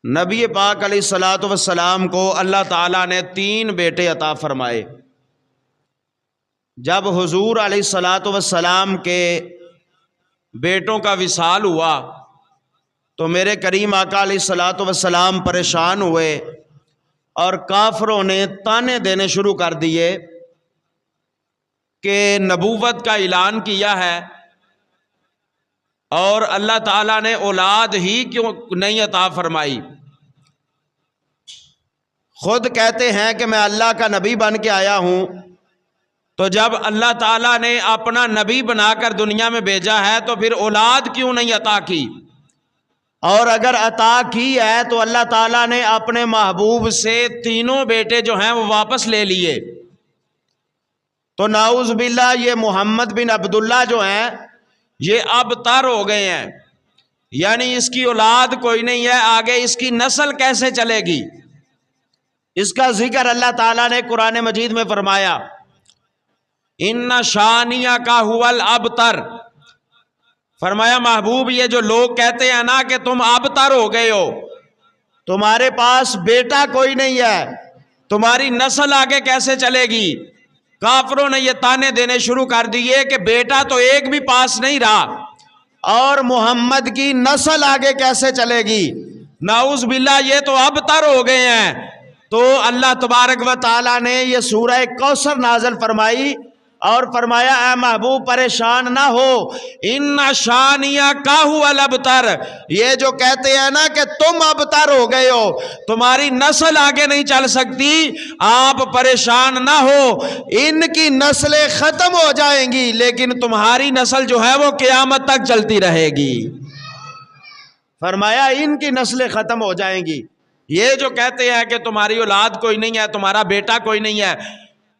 نبی پاک علیہ الصلوۃ والسلام کو اللہ تعالیٰ نے 3 بیٹے عطا فرمائے۔ جب حضور علیہ الصلوۃ والسلام کے بیٹوں کا وصال ہوا تو میرے کریم آقا علیہ الصلوۃ والسلام پریشان ہوئے اور کافروں نے طعنے دینے شروع کر دیے کہ نبوت کا اعلان کیا ہے اور اللہ تعالیٰ نے اولاد ہی کیوں نہیں عطا فرمائی۔ خود کہتے ہیں کہ میں اللہ کا نبی بن کے آیا ہوں، تو جب اللہ تعالیٰ نے اپنا نبی بنا کر دنیا میں بھیجا ہے تو پھر اولاد کیوں نہیں عطا کی؟ اور اگر عطا کی ہے تو اللہ تعالیٰ نے اپنے محبوب سے 3 بیٹے جو ہیں وہ واپس لے لیے۔ تو نعوذ باللہ یہ محمد بن عبداللہ جو ہیں یہ اب تر ہو گئے ہیں، یعنی اس کی اولاد کوئی نہیں ہے، آگے اس کی نسل کیسے چلے گی؟ اس کا ذکر اللہ تعالیٰ نے قرآن مجید میں فرمایا، ان شانیہ کا ہول ابتر۔ فرمایا محبوب یہ جو لوگ کہتے ہیں نا کہ تم ابتر ہو گئے ہو، تمہارے پاس بیٹا کوئی نہیں ہے، تمہاری نسل آگے کیسے چلے گی؟ کافروں نے یہ طعنے دینے شروع کر دیے کہ بیٹا تو ایک بھی پاس نہیں رہا اور محمد کی نسل آگے کیسے چلے گی؟ نعوذ باللہ یہ تو ابتر ہو گئے ہیں۔ تو اللہ تبارک و تعالیٰ نے یہ سورہ کوثر نازل فرمائی اور فرمایا اے محبوب پریشان نہ ہو، ان شانیہ کا ہول ابتر، یہ جو کہتے ہیں نا کہ تم ابتر ہو گئے ہو، تمہاری نسل آگے نہیں چل سکتی، آپ پریشان نہ ہو، ان کی نسلیں ختم ہو جائیں گی لیکن تمہاری نسل جو ہے وہ قیامت تک چلتی رہے گی۔ فرمایا ان کی نسلیں ختم ہو جائیں گی۔ یہ جو کہتے ہیں کہ تمہاری اولاد کوئی نہیں ہے، تمہارا بیٹا کوئی نہیں ہے،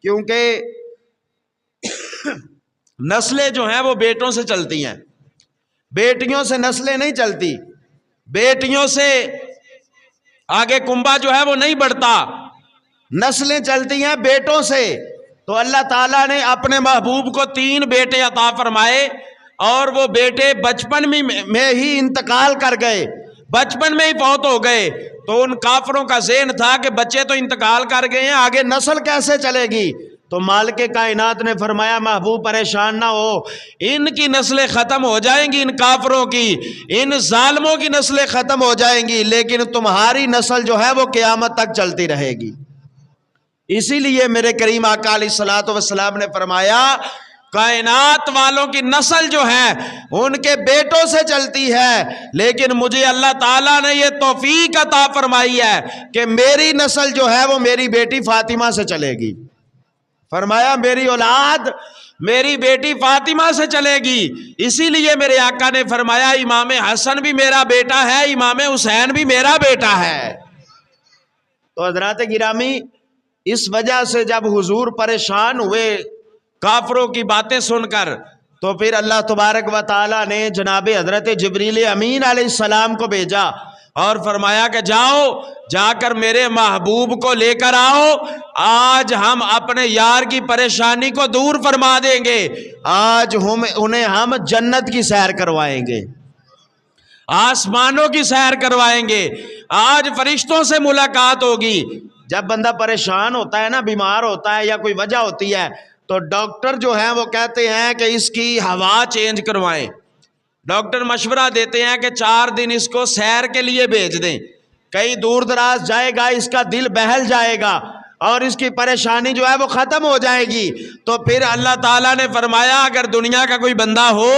کیونکہ نسلیں جو ہیں وہ بیٹوں سے چلتی ہیں، بیٹیوں سے نسلیں نہیں چلتی، بیٹیوں سے آگے کنبا جو ہے وہ نہیں بڑھتا، نسلیں چلتی ہیں بیٹوں سے۔ تو اللہ تعالیٰ نے اپنے محبوب کو 3 بیٹے عطا فرمائے اور وہ بیٹے بچپن میں ہی انتقال کر گئے، بچپن میں ہی فوت ہو گئے۔ تو ان کافروں کا ذہن تھا کہ بچے تو انتقال کر گئے ہیں، آگے نسل کیسے چلے گی؟ تو مالک کائنات نے فرمایا محبوب پریشان نہ ہو، ان کی نسلیں ختم ہو جائیں گی، ان کافروں کی، ان ظالموں کی نسلیں ختم ہو جائیں گی لیکن تمہاری نسل جو ہے وہ قیامت تک چلتی رہے گی۔ اسی لیے میرے کریم آقا علیہ الصلوۃ والسلام نے فرمایا کائنات والوں کی نسل جو ہے ان کے بیٹوں سے چلتی ہے، لیکن مجھے اللہ تعالیٰ نے یہ توفیق عطا فرمائی ہے کہ میری نسل جو ہے وہ میری بیٹی فاطمہ سے چلے گی۔ فرمایا میری اولاد میری بیٹی فاطمہ سے چلے گی۔ اسی لیے میرے آقا نے فرمایا امام حسن بھی میرا بیٹا ہے، امام حسین بھی میرا بیٹا ہے۔ تو حضرات گرامی اس وجہ سے جب حضور پریشان ہوئے کافروں کی باتیں سن کر تو پھر اللہ تبارک و تعالیٰ نے جناب حضرت جبریل امین علیہ السلام کو بھیجا اور فرمایا کہ جاؤ جا کر میرے محبوب کو لے کر آؤ، آج ہم اپنے یار کی پریشانی کو دور فرما دیں گے، آج انہیں ہم جنت کی سیر کروائیں گے، آسمانوں کی سیر کروائیں گے، آج فرشتوں سے ملاقات ہوگی۔ جب بندہ پریشان ہوتا ہے نا، بیمار ہوتا ہے یا کوئی وجہ ہوتی ہے تو ڈاکٹر جو ہیں وہ کہتے ہیں کہ اس کی ہوا چینج کروائیں، ڈاکٹر مشورہ دیتے ہیں کہ 4 دن اس کو سیر کے لیے بھیج دیں، کہیں دور دراز جائے گا اس کا دل بہل جائے گا اور اس کی پریشانی جو ہے وہ ختم ہو جائے گی۔ تو پھر اللہ تعالیٰ نے فرمایا اگر دنیا کا کوئی بندہ ہو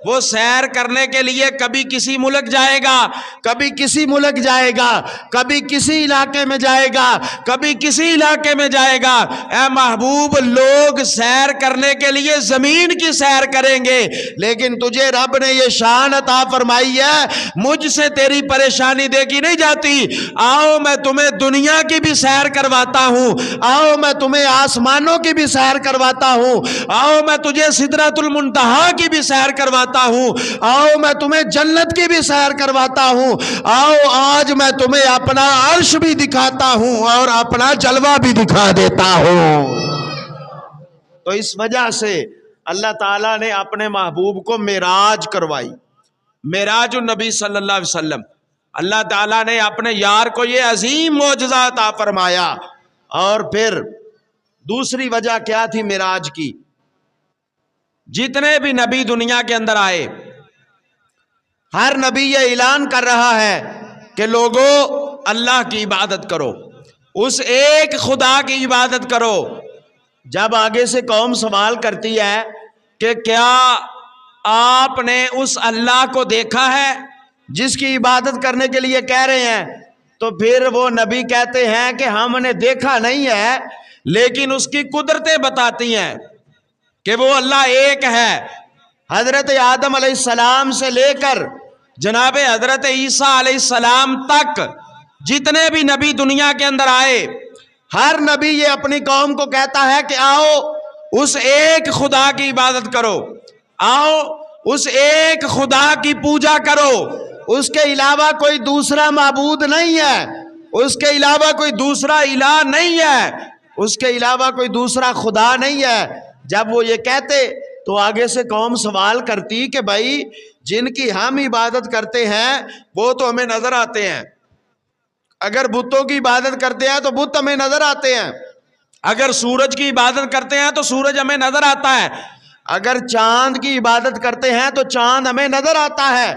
وہ سیر کرنے کے لیے کبھی کسی ملک جائے گا، کبھی کسی ملک جائے گا، کبھی کسی علاقے میں جائے گا، کبھی کسی علاقے میں جائے گا، اے محبوب لوگ سیر کرنے کے لیے زمین کی سیر کریں گے، لیکن تجھے رب نے یہ شان عطا فرمائی ہے مجھ سے تیری پریشانی دیکھی نہیں جاتی، آؤ میں تمہیں دنیا کی بھی سیر کرواتا ہوں، آؤ میں تمہیں آسمانوں کی بھی سیر کرواتا ہوں، آؤ میں تجھے سدرۃ المنتہا کی بھی سیر کرواتا ہوں، آؤ میں تمہیں جنت کی بھی سیر کرواتا ہوں، آؤ آج میں تمہیں اپنا عرش بھی دکھاتا ہوں اور اپنا جلوہ بھی دکھا دیتا ہوں۔ تو اس وجہ سے اللہ تعالیٰ نے اپنے محبوب کو معراج کروائی، معراج النبی صلی اللہ علیہ وسلم۔ اللہ تعالیٰ نے اپنے یار کو یہ عظیم معجزہ عطا فرمایا۔ اور پھر دوسری وجہ کیا تھی معراج کی؟ جتنے بھی نبی دنیا کے اندر آئے، ہر نبی یہ اعلان کر رہا ہے کہ لوگوں اللہ کی عبادت کرو، اس ایک خدا کی عبادت کرو۔ جب آگے سے قوم سوال کرتی ہے کہ کیا آپ نے اس اللہ کو دیکھا ہے جس کی عبادت کرنے کے لیے کہہ رہے ہیں، تو پھر وہ نبی کہتے ہیں کہ ہم نے دیکھا نہیں ہے، لیکن اس کی قدرتیں بتاتی ہیں کہ وہ اللہ ایک ہے۔ حضرت آدم علیہ السلام سے لے کر جناب حضرت عیسیٰ علیہ السلام تک جتنے بھی نبی دنیا کے اندر آئے، ہر نبی یہ اپنی قوم کو کہتا ہے کہ آؤ اس ایک خدا کی عبادت کرو، آؤ اس ایک خدا کی پوجا کرو، اس کے علاوہ کوئی دوسرا معبود نہیں ہے، اس کے علاوہ کوئی دوسرا الہ نہیں ہے، اس کے علاوہ کوئی دوسرا خدا نہیں ہے۔ جب وہ یہ کہتے تو آگے سے قوم سوال کرتی کہ بھائی جن کی ہم عبادت کرتے ہیں وہ تو ہمیں نظر آتے ہیں، اگر بتوں کی عبادت کرتے ہیں تو بت ہمیں نظر آتے ہیں، اگر سورج کی عبادت کرتے ہیں تو سورج ہمیں نظر آتا ہے، اگر چاند کی عبادت کرتے ہیں تو چاند ہمیں نظر آتا ہے،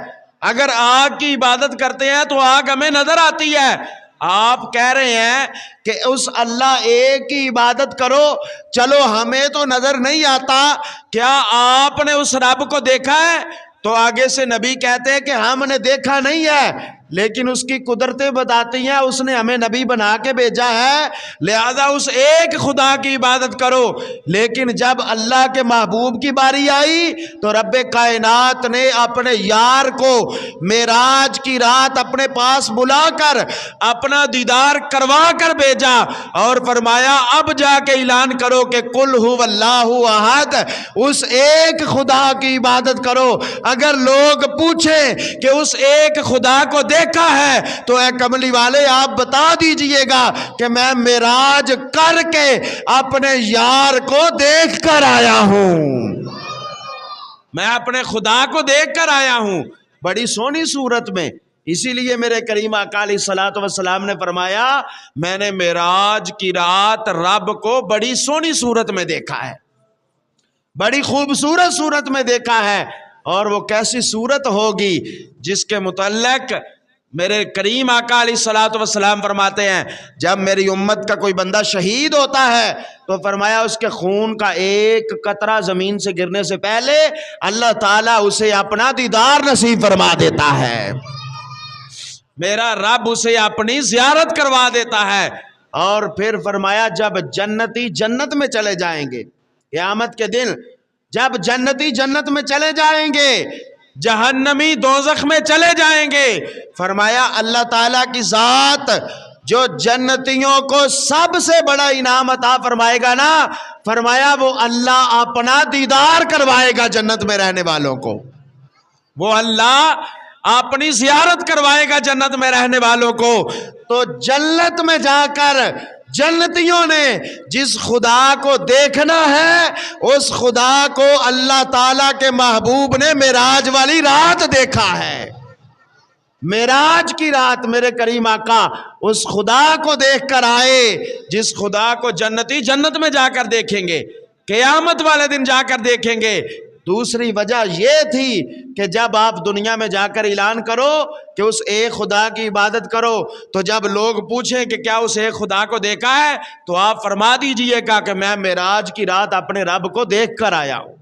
اگر آگ کی عبادت کرتے ہیں تو آگ ہمیں نظر آتی ہے۔ آپ کہہ رہے ہیں کہ اس اللہ ایک کی عبادت کرو، چلو ہمیں تو نظر نہیں آتا، کیا آپ نے اس رب کو دیکھا ہے؟ تو آگے سے نبی کہتے ہیں کہ ہم نے دیکھا نہیں ہے، لیکن اس کی قدرتیں بتاتی ہیں، اس نے ہمیں نبی بنا کے بھیجا ہے، لہذا اس ایک خدا کی عبادت کرو۔ لیکن جب اللہ کے محبوب کی باری آئی تو رب کائنات نے اپنے یار کو معراج کی رات اپنے پاس بلا کر اپنا دیدار کروا کر بھیجا اور فرمایا اب جا کے اعلان کرو کہ قل هو اللہ احد، اس ایک خدا کی عبادت کرو۔ اگر لوگ پوچھیں کہ اس ایک خدا کو دیکھا ہے تو اے کملی والے آپ بتا دیجئے گا کہ میں معراج کر کے اپنے یار کو دیکھ کر آیا ہوں، میں اپنے خدا کو دیکھ کر آیا ہوں بڑی سونی صورت میں۔ اسی لیے میرے کریم آقا علیہ الصلوۃ والسلام نے فرمایا میں نے معراج کی رات رب کو بڑی سونی صورت میں دیکھا ہے، بڑی خوبصورت صورت میں دیکھا ہے۔ اور وہ کیسی صورت ہوگی جس کے متعلق میرے کریم آقا علیہ الصلوۃ والسلام فرماتے ہیں جب میری امت کا کوئی بندہ شہید ہوتا ہے تو فرمایا اس کے خون کا ایک قطرہ زمین سے گرنے سے پہلے اللہ تعالیٰ اسے اپنا دیدار نصیب فرما دیتا ہے، میرا رب اسے اپنی زیارت کروا دیتا ہے۔ اور پھر فرمایا جب جنتی جنت میں چلے جائیں گے، قیامت کے دن جب جنتی جنت میں چلے جائیں گے، جہنمی دوزخ میں چلے جائیں گے، فرمایا اللہ تعالیٰ کی ذات جو جنتیوں کو سب سے بڑا انعام عطا فرمائے گا نا، فرمایا وہ اللہ اپنا دیدار کروائے گا جنت میں رہنے والوں کو، وہ اللہ اپنی زیارت کروائے گا جنت میں رہنے والوں کو۔ تو جنت میں جا کر جنتیوں نے جس خدا کو دیکھنا ہے اس خدا کو اللہ تعالیٰ کے محبوب نے معراج والی رات دیکھا ہے۔ معراج کی رات میرے کریم آقا اس خدا کو دیکھ کر آئے جس خدا کو جنتی جنت میں جا کر دیکھیں گے، قیامت والے دن جا کر دیکھیں گے۔ دوسری وجہ یہ تھی کہ جب آپ دنیا میں جا کر اعلان کرو کہ اس ایک خدا کی عبادت کرو تو جب لوگ پوچھیں کہ کیا اس ایک خدا کو دیکھا ہے تو آپ فرما دیجئے گا کہ میں معراج کی رات اپنے رب کو دیکھ کر آیا ہوں۔